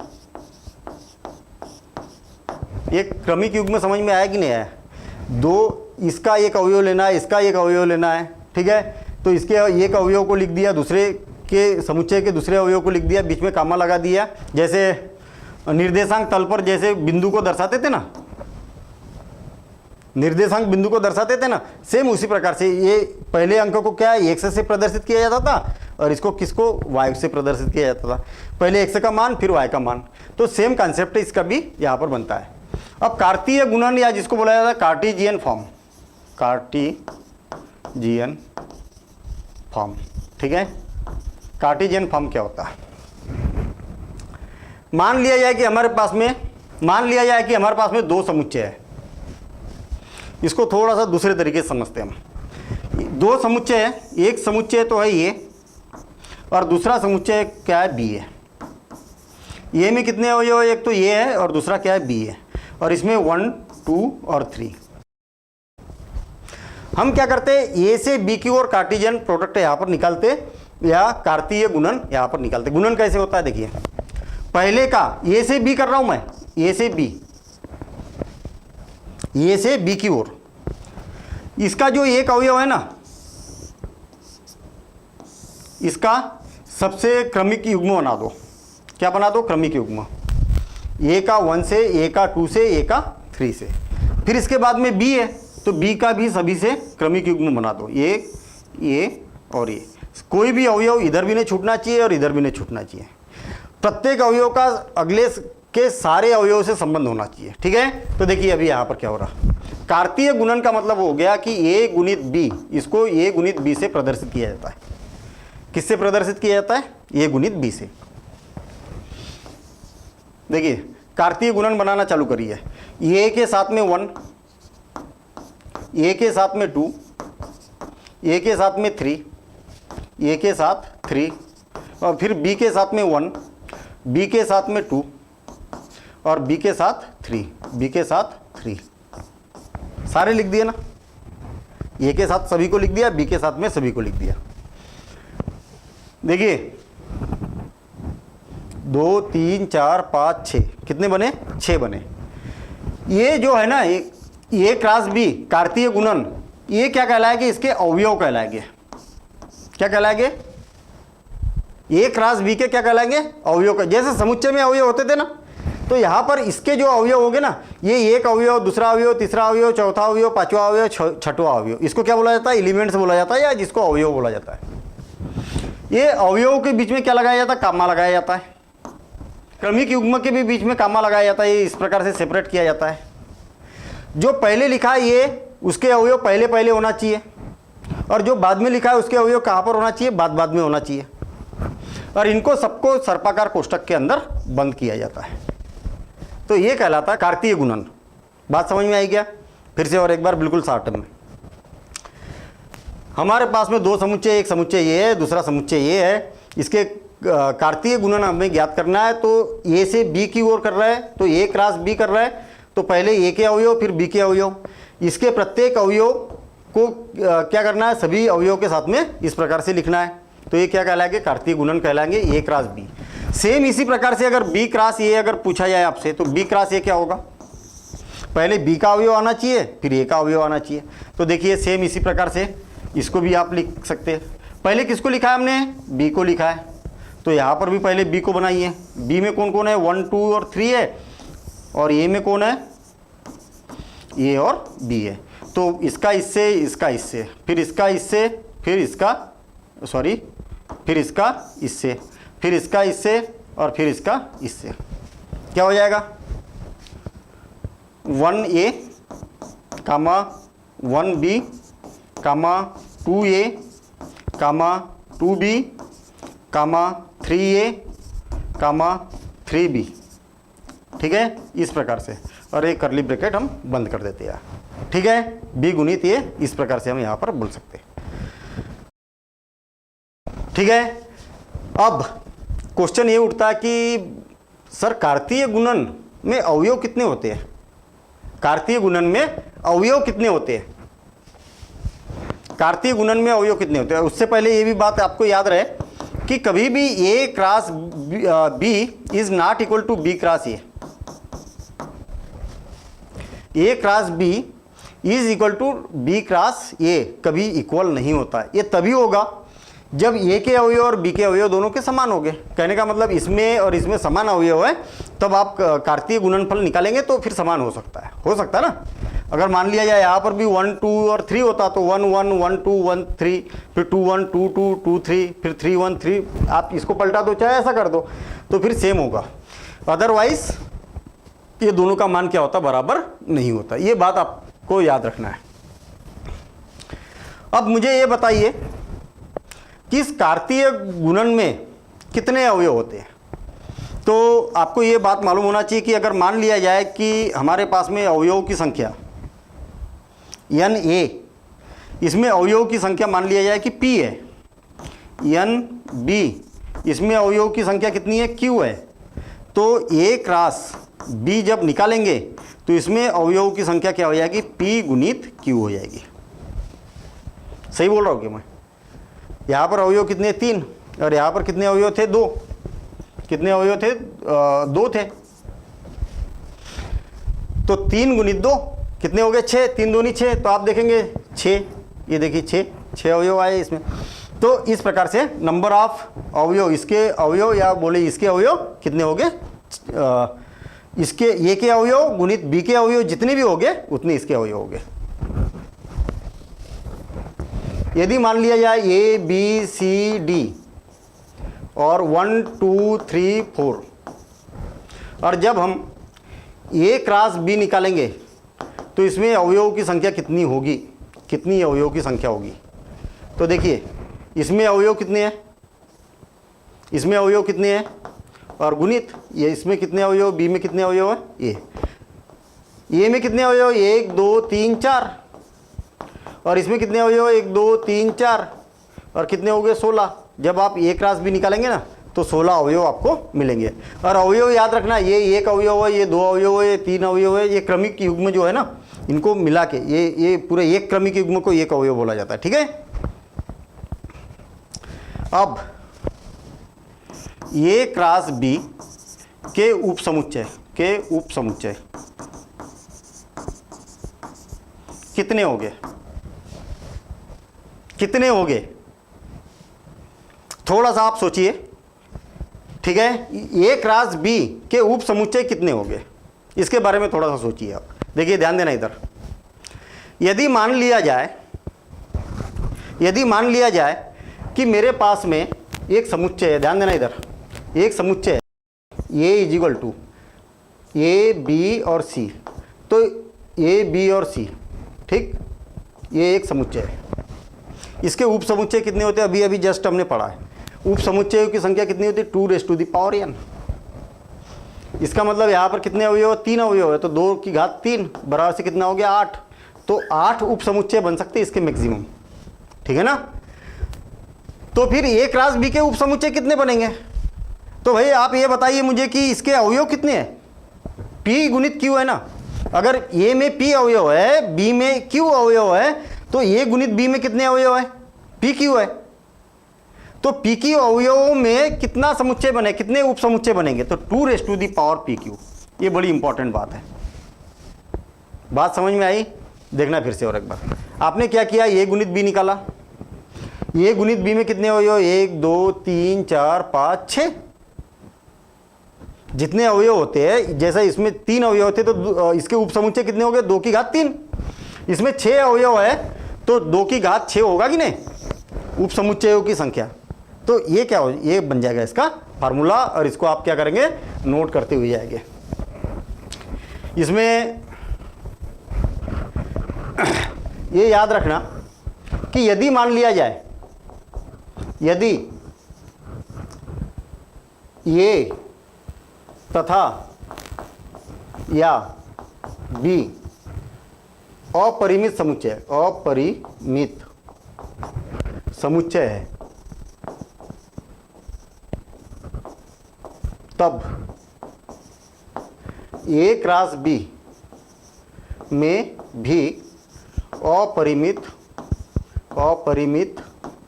एक क्रमिक युग्म समझ में आया कि नहीं आया, 2 इसका एक अवयव लेना है, इसका एक अवयव लेना है, ठीक है। तो इसके एक अवयव को लिख दिया, दूसरे के समुच्चय के दूसरे अवयव को लिख दिया, बीच में कामा लगा दिया। जैसे निर्देशांक तल पर जैसे बिंदु को दर्शाते थे ना, निर्देशांक बिंदु को दर्शाते थे ना, सेम उसी प्रकार से ये पहले अंक को क्या है x से प्रदर्शित किया जाता था और इसको किसको y से प्रदर्शित किया जाता था। पहले x का मान फिर y का मान, तो सेम कॉन्सेप्ट इसका भी यहाँ पर बनता है। अब कार्तीय गुणन या जिसको बोला जाता है कार्टेशियन फॉर्म, कार्टेशियन फॉर्म, ठीक है। कार्टेशियन फॉर्म क्या होता है? मान लिया जाए कि हमारे पास में दो समुच्चय है। इसको थोड़ा सा दूसरे तरीके से समझते हैं हम। दो समुच्चय है, एक समुच्चय तो है ये और दूसरा समुच्चय क्या है? बी है। ये में कितने अवयव है? एक तो ये है और दूसरा क्या है? बी है। और इसमें 1, 2 और 3। हम क्या करते हैं? ए से बी की ओर कार्टेशियन प्रोडक्ट यहाँ पर निकालते या कार्तीय गुणन यहाँ पर निकालते। गुणन कैसे होता है देखिए, पहले का ए से बी कर रहा हूं मैं, ए से बी की ओर, इसका जो एक अवयव है ना, इसका सबसे क्रमिक युग्म बना दो। क्या बना दो? क्रमिक युग्म। ए का 1 से, ए का 2 से, ए का 3 से। फिर इसके बाद में बी है तो बी का भी सभी से क्रमिक युग्म बना दो। ये और ये, कोई भी अवयव इधर भी नहीं छूटना चाहिए और इधर भी नहीं छूटना चाहिए। प्रत्येक अवयव का अगले के सारे अवयव से संबंध होना चाहिए, ठीक है। तो देखिए अभी यहाँ पर क्या हो रहा, कार्तीय गुणन का मतलब हो गया कि ए गुणित बी, इसको ए गुणित बी से प्रदर्शित किया जाता है। किससे प्रदर्शित किया जाता है? ए गुणित बी से। देखिए कार्तीय गुणन बनाना चालू करिए। ए के साथ में 1, ए के साथ में 2, ए के साथ में 3, ए के साथ 3 और फिर बी के साथ में 1, बी के साथ में 2 और बी के साथ 3, बी के साथ 3। सारे लिख दिए ना, ए के साथ सभी को लिख दिया, बी के साथ में सभी को लिख दिया। देखिए 2, 3, 4, 5, 6 कितने बने? 6 बने। ये जो है ना ए क्रॉस बी कार्तीय गुणन, ये क्या कहलाएंगे? इसके अवयव कहलाएंगे। क्या कहलाएंगे? ए क्रॉस बी के क्या कहलाएंगे? अवयव का। जैसे समुच्चय में अवयव होते थे ना, तो यहाँ पर इसके जो अवयव होंगे ना, ये एक अवयव, दूसरा अवयव, तीसरा अवयव, चौथा अवयव, पांचवा अवयव, छठवां अवयव, इसको क्या बोला जाता है? एलिमेंट्स बोला जाता है या जिसको अवयव बोला जाता है। ये अवयव के बीच में क्या लगाया जाता है? कामा लगाया जाता है। क्रमिक युग्म के भी बीच में कामा लगाया जाता है। ये इस प्रकार से सेपरेट किया जाता है। जो पहले लिखा है ये, उसके अवयव पहले पहले होना चाहिए और जो बाद में लिखा है उसके अवयव कहाँ पर होना चाहिए? बाद बाद में होना चाहिए। और इनको सबको सर्पाकार कोष्ठक के अंदर बंद किया जाता है। तो ये कहलाता है कार्तीय गुणन। बात समझ में आई क्या? फिर से और एक बार बिल्कुल शॉर्ट में। हमारे पास में दो समुच्चय, एक समुच्चय ये है, दूसरा समुच्चय ये है। इसके कार्तीय गुणन हमें ज्ञात करना है। तो ए से बी की ओर कर रहा है, तो ए क्रॉस बी कर रहा है, तो पहले ए के अवयव फिर बी के अवयव। इसके प्रत्येक अवयव को क्या करना है? सभी अवयव के साथ में इस प्रकार से लिखना है। तो ये क्या कहलाएंगे? कार्तीय गुणन कहलाएंगे, ए क्रॉस बी। सेम इसी प्रकार से अगर बी क्रॉस ए अगर पूछा जाए आपसे, तो बी क्रॉस ए क्या होगा? पहले बी का अवयव आना चाहिए, फिर ए का अवयव आना चाहिए। तो देखिए सेम इसी प्रकार से इसको भी आप लिख सकते हैं। पहले किसको लिखा है हमने? बी को लिखा है। तो यहाँ पर भी पहले बी को बनाइए। बी में कौन कौन है? 1, 2 और 3 है। और ए में कौन है? ए और बी है। तो इसका इससे, इसका इससे, फिर इसका इससे, फिर इसका सॉरी, फिर इसका इससे, फिर इसका इससे और फिर इसका इससे। क्या हो जाएगा? 1A, 1B, 2A, 2B, 3A, 3B। ठीक है, इस प्रकार से। और एक करली ब्रैकेट हम बंद कर देते हैं। ठीक है, बी गुणित ये, इस प्रकार से हम यहाँ पर बोल सकते हैं। ठीक है, अब क्वेश्चन ये उठता है कि सर कार्तीय गुणन में अवयव कितने होते हैं? कार्तीय गुणन में अवयव कितने होते हैं? कार्तीय गुणन में अवयव कितने होते हैं? उससे पहले ये भी बात आपको याद रहे कि कभी भी A cross B is not equal to B cross A. A cross B is equal to B cross A कभी इक्वल नहीं होता है। ये तभी होगा जब ए के अवयव और बी के अवयव दोनों के समान हो गए, कहने का मतलब इसमें और इसमें समान अवयव है, तब आप कार्तीय गुणनफल निकालेंगे तो फिर समान हो सकता है ना। अगर मान लिया जाए यहाँ पर भी 1 2 और 3 होता तो 1 1 1 2 1 3, फिर 2 1 2 2 2 3, फिर 3 1 3, आप इसको पलटा दो चाहे ऐसा कर दो तो फिर सेम होगा। अदरवाइज ये दोनों का मान क्या होता, बराबर नहीं होता। ये बात आपको याद रखना है। अब मुझे ये बताइए कि इस कार्तीय गुणन में कितने अवयव होते हैं। तो आपको ये बात मालूम होना चाहिए कि अगर मान लिया जाए कि हमारे पास में अवयवों की संख्या n a, इसमें अवयवों की संख्या मान लिया जाए कि p है, n b, इसमें अवयवों की संख्या कितनी है, q है, तो a क्रॉस b जब निकालेंगे तो इसमें अवयवों की संख्या क्या हो जाएगी, p गुणित q हो जाएगी। सही बोल रहा हूँ कि मैं? यहाँ पर अवयव कितने, 3, और यहाँ पर कितने अवयव थे, 2। कितने अवयव थे, 2 थे। तो 3 गुणित 2 कितने हो गए, 6, 3 दूनी 6, तो आप देखेंगे 6, ये देखिए 6 अवयव आए इसमें। तो इस प्रकार से नंबर ऑफ अवयव, इसके अवयव या बोले इसके अवयव कितने हो गए, इसके ए के अवयव गुणित बी के अवयव जितने भी हो गए उतने इसके अवयव हो गए। यदि मान लिया जाए ए बी सी डी और 1 2 3 4, और जब हम ए क्रॉस बी निकालेंगे तो इसमें अवयवों की संख्या कितनी होगी, कितनी अवयवों की संख्या होगी। तो देखिए इसमें अवयव कितने हैं, इसमें अवयव कितने हैं, और गुणित ये इसमें कितने अवयव, बी में कितने अवयव है, ए में कितने अवयव, 1 2 3 4, और इसमें कितने अवयव, 1 2 3 4, और कितने हो गए, 16। जब आप ए क्रॉस बी निकालेंगे ना तो 16 अवयव आपको मिलेंगे। और अवयव याद रखना, ये 1 अवयव है, ये 2 अवयव है, ये 3 अवयव है, ये क्रमिक युग्म जो है ना, इनको मिला के ये पूरे एक क्रमिक युग्म को एक अवयव बोला जाता है। ठीक है। अब ए क्रॉस बी के उपसमुच्चय कितने हो गए, कितने हो गए, थोड़ा सा आप सोचिए। ठीक है, ए क्रॉस बी के उप समुच्चय कितने हो गए, इसके बारे में थोड़ा सा सोचिए आप। देखिए ध्यान देना इधर। यदि मान लिया जाए कि मेरे पास में एक समुच्चय है, ध्यान देना इधर, एक समुच्चय है A is equal to A B और सी, तो ए बी और सी, ठीक, ये एक समुच्चय है। इसके उप समुच्चय कितने होते हैं, अभी अभी जस्ट हमने पढ़ा है। उप समुच्चयों की संख्या कितनी होती है, 2n। इसका मतलब यहाँ पर कितने अवयव, 3 अवयव है, तो 2 की घात 3 बराबर से कितना हो गया, 8। तो 8 उप समुच्चय बन सकते हैं इसके मैक्सिमम। ठीक है ना। तो फिर ए क्रॉस बी के उप समुच्चय कितने बनेंगे, तो भाई आप ये बताइए मुझे कि इसके अवयव कितने हैं, p गुणित q है ना। अगर ए में p अवयव है, बी में q अवयव है, तो ए गुणित बी में कितने अवयव है, p q है। तो p q अवयवों में कितना समुच्चय बने, कितने उप समुच्चय बनेंगे, तो 2p q। ये बड़ी इंपॉर्टेंट बात है। बात समझ में आई, देखना फिर से और एक बार। आपने क्या किया, ए गुणित बी निकाला, ए गुणित बी में कितने अवयव, 1 2 3 4 5 6, जितने अवयव होते हैं। जैसा इसमें 3 अवयव थे तो इसके उप समुच्चय कितने हो गए, 2 की घात 3। इसमें 6 अवयव है तो 2 की घात 6 होगा कि नहीं, उप समुच्चयों की संख्या। तो ये क्या हो, ये बन जाएगा इसका फार्मूला, और इसको आप क्या करेंगे, नोट करते हुए जाएंगे। इसमें ये याद रखना कि यदि मान लिया जाए, यदि ए तथा या बी अपरिमित समुच्चय है, तब ए क्रॉस बी में भी अपरिमित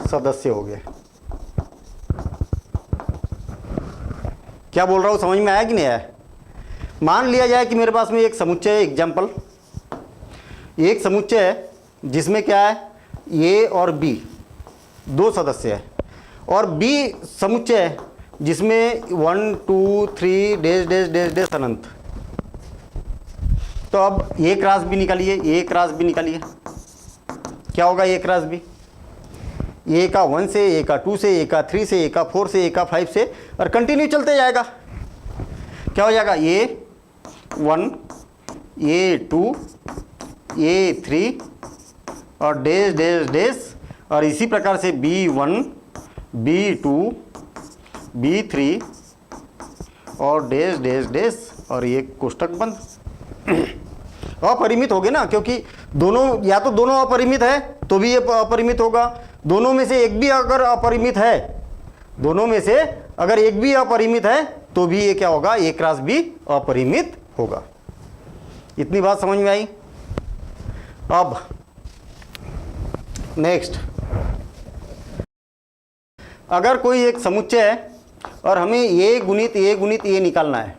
सदस्य हो गए। क्या बोल रहा हूं, समझ में आया कि नहीं आया। मान लिया जाए कि मेरे पास में एक समुच्चय है, एग्जाम्पल, एक समुच्चय है जिसमें क्या है, ए और बी 2 सदस्य है। और बी समुच्चय है जिसमें 1 2 3 डैश डैश डैश डैश अनंत। तो अब ए क्रॉस बी निकालिए, ए क्रॉस बी निकालिए, क्या होगा ए क्रॉस बी? ए का 1 से, ए का 2 से, ए का 3 से, ए का 4 से, ए का 5 से, और कंटिन्यू चलते जाएगा। क्या हो जाएगा? ए 1 ए 2 ए 3 और डैश डैश डैश, और इसी प्रकार से B1 B2 B3 और डैश डैश डैश, और ये कोष्टक बंद। अपरिमित हो गए ना, क्योंकि दोनों, या तो दोनों अपरिमित है तो भी ये अपरिमित होगा, दोनों में से एक भी अगर अपरिमित है, दोनों में से अगर एक भी अपरिमित है तो भी ये क्या होगा? ए क्रॉस बी अपरिमित होगा। इतनी बात समझ में आई? अब नेक्स्ट, अगर कोई एक समुच्चय है और हमें ए गुणित ए गुणित ए निकालना है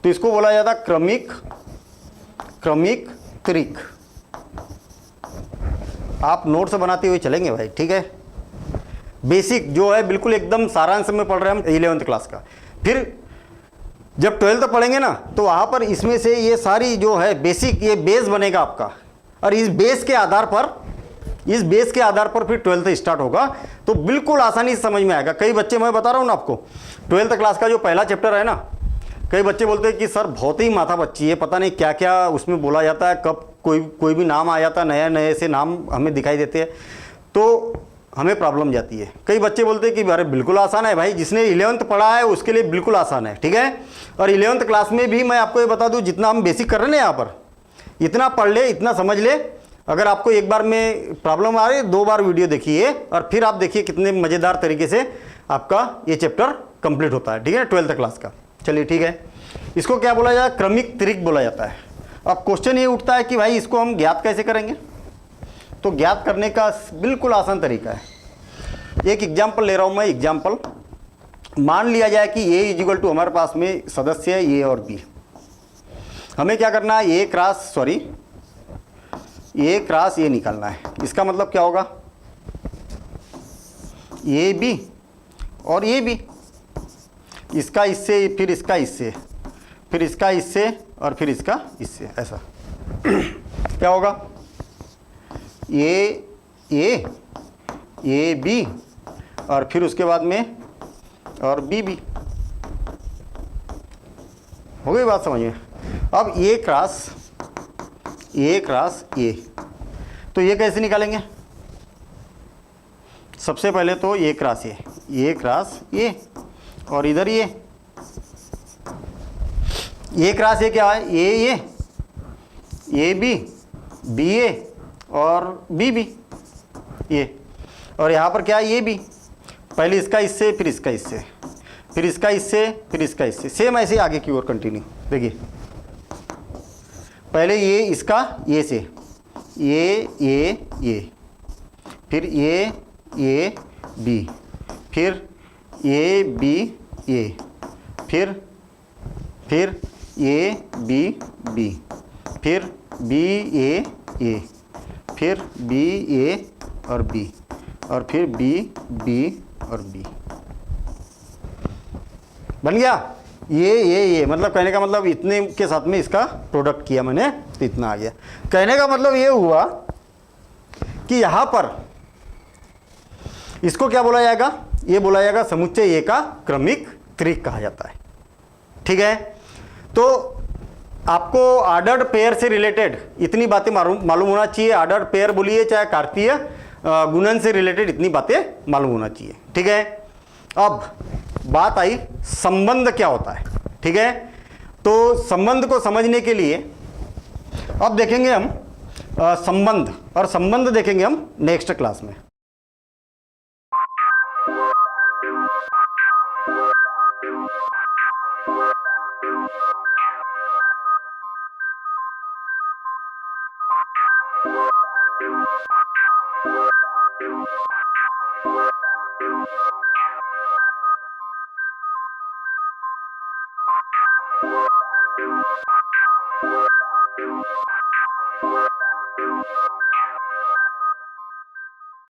तो इसको बोला जाता है क्रमिक क्रमिक त्रिक। आप नोट से बनाते हुए चलेंगे भाई, ठीक है? बेसिक जो है बिल्कुल एकदम सारांश में पढ़ रहे हैं हम 11th क्लास का। फिर जब 12th पढ़ेंगे ना तो वहाँ पर इसमें से ये सारी जो है बेसिक, ये बेस बनेगा आपका, और इस बेस के आधार पर, इस बेस के आधार पर फिर 12th स्टार्ट होगा, तो बिल्कुल आसानी से समझ में आएगा। कई बच्चे, मैं बता रहा हूँ ना आपको, 12th क्लास का जो पहला चैप्टर है ना, कई बच्चे बोलते हैं कि सर बहुत ही माथा बच्ची है, पता नहीं क्या क्या उसमें बोला जाता है, कब कोई भी नाम आ जाता है, नए नए से नाम हमें दिखाई देते हैं, तो हमें प्रॉब्लम जाती है। कई बच्चे बोलते हैं कि अरे बिल्कुल आसान है भाई, जिसने 11th पढ़ा है उसके लिए बिल्कुल आसान है, ठीक है? और 11th क्लास में भी मैं आपको ये बता दूँ, जितना हम बेसिक कर रहे हैं ना यहाँ पर, इतना पढ़ ले, इतना समझ ले। अगर आपको एक बार में प्रॉब्लम आ रही है, 2 बार वीडियो देखिए और फिर आप देखिए कितने मज़ेदार तरीके से आपका ये चैप्टर कंप्लीट होता है, ठीक है? 12th क्लास का। चलिए ठीक है, इसको क्या बोला जाता है? क्रमिक त्रिक बोला जाता है। अब क्वेश्चन ये उठता है कि भाई इसको हम ज्ञात कैसे करेंगे? तो ज्ञात करने का बिल्कुल आसान तरीका है। एक एग्जाम्पल ले रहा हूँ मैं, एग्जाम्पल मान लिया जाए कि ए इजिकल टू, हमारे पास में सदस्य है ए और बी। हमें क्या करना है? ए क्रॉस ए निकालना है। इसका मतलब क्या होगा? ए बी और ए बी, इसका इससे, फिर इसका इससे, फिर इसका इससे, और फिर इसका इससे, ऐसा क्या होगा? ए बी और फिर उसके बाद में और बी बी। हो गई बात समझ में? अब ए क्रॉस ए, तो ये कैसे निकालेंगे? सबसे पहले तो ए क्रॉस ए, और इधर ये क्रॉस ए क्या है? ए बी ए और बी बी, ये, और यहाँ पर क्या है? A B. पहले इसका इससे, फिर इसका इससे, फिर इसका इससे, फिर इसका इससे, सेम ऐसे आगे की ओर कंटिन्यू। देखिए पहले ये इसका ये से, ये, फिर ये बी, फिर ए बी ए, फिर ए बी, फिर बी ए, फिर बी ए और बी, और फिर बी और बी। बन गया? ये मतलब कहने का मतलब इतने के साथ में इसका प्रोडक्ट किया मैंने तो इतना आ गया। कहने का मतलब ये हुआ कि यहाँ पर इसको क्या बोला जाएगा? ये बोला जाएगा समुच्चय ए का क्रमिक त्रिक कहा जाता है, ठीक है? तो आपको ऑर्डर्ड पेयर से रिलेटेड इतनी बातें मालूम होना चाहिए। ऑर्डर्ड पेयर बोलिए चाहे कार्तीय गुणन से रिलेटेड इतनी बातें मालूम होना चाहिए, ठीक है? अब बात आई संबंध क्या होता है, ठीक है? तो संबंध को समझने के लिए अब देखेंगे हम संबंध, और संबंध देखेंगे हम नेक्स्ट क्लास में।